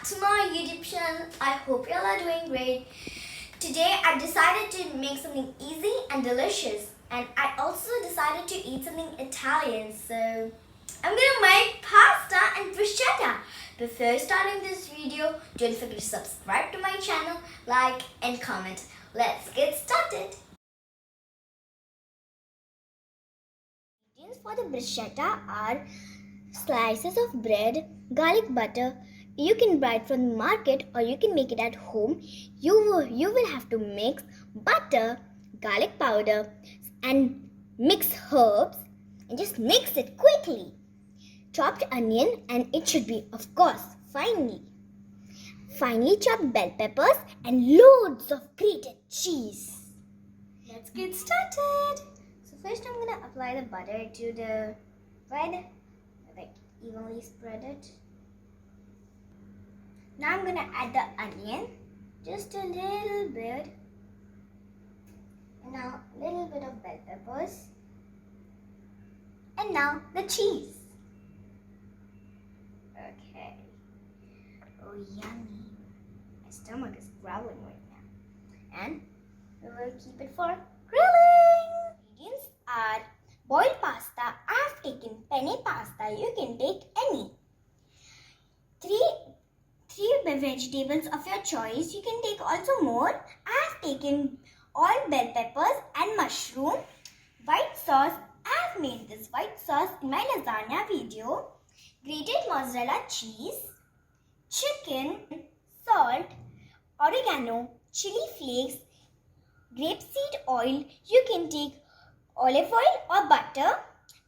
to my YouTube channel. I hope you all are doing great. Today I decided to make something easy and delicious, and I also decided to eat something Italian, so I'm gonna make pasta and bruschetta. Before starting this video, don't forget to subscribe to my channel, like and comment. Let's get started. Ingredients for the bruschetta are slices of bread, garlic butter. You can buy it from the market or you can make it at home. You will have to mix butter, garlic powder and mix herbs and just mix it quickly. Chopped onion, and it should be, of course, finely chopped bell peppers and loads of grated cheese. Let's get started. So first I'm going to apply the butter to the bread, like evenly spread it. Now I'm going to add the onion, just a little bit. And now a little bit of bell peppers. And now the cheese. Okay. Oh, yummy. My stomach is growling right now. And we will keep it for grilling. Ingredients are boiled pasta. I've taken penne pasta. You can take any. Three vegetables of your choice. You can take also more. I've taken all bell peppers and mushroom. White sauce. I've made this white sauce in my lasagna video. Grated mozzarella cheese. Chicken. Salt. Oregano. Chili flakes. Grapeseed oil. You can take olive oil or butter.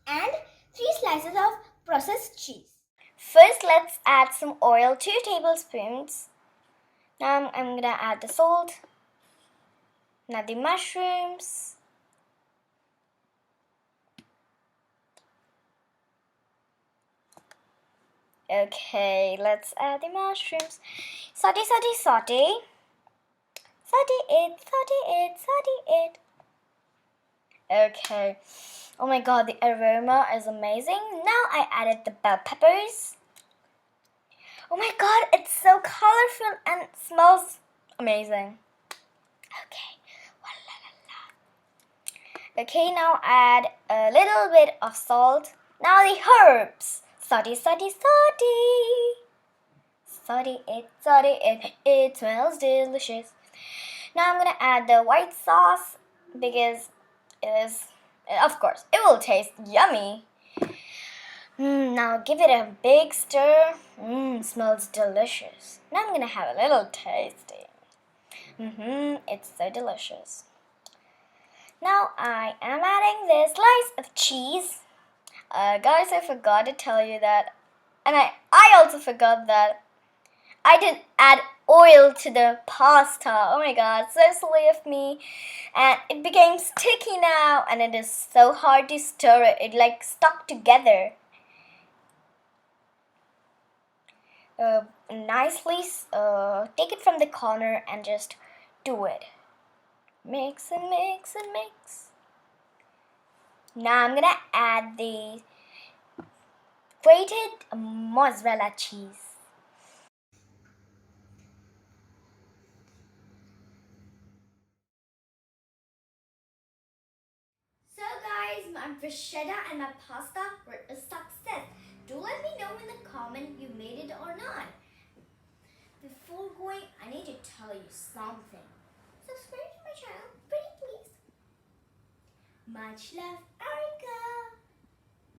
And 3 slices of processed cheese. First, let's add some oil, 2 tablespoons. Now I'm going to add the salt. Now the mushrooms. Okay, let's add the mushrooms. Saute, saute, saute. Saute it, saute it, saute it. Okay. Oh my god, the aroma is amazing. Now I added the bell peppers. Oh my god, it's so colorful and smells amazing. Okay. Okay, now add a little bit of salt. Now the herbs. Saute, saute, saute. Saute it. It smells delicious. Now I'm gonna add the white sauce because of course, it will taste yummy. Now give it a big stir. Smells delicious. Now I'm gonna have a little tasting. It's so delicious. Now I am adding this slice of cheese. Guys, I forgot to tell you that, and I also forgot that I didn't add oil to the pasta. Oh my god, so silly of me. And it became sticky now, and it is so hard to stir it. It like stuck together. Nicely take it from the corner and just do it. Mix and mix and mix. Now I'm gonna add the grated mozzarella cheese. So guys, my bruschetta and my pasta were a success. Do let me know in the comment you made it or not. Before going, I need to tell you something. Subscribe to my channel, pretty please. Much love.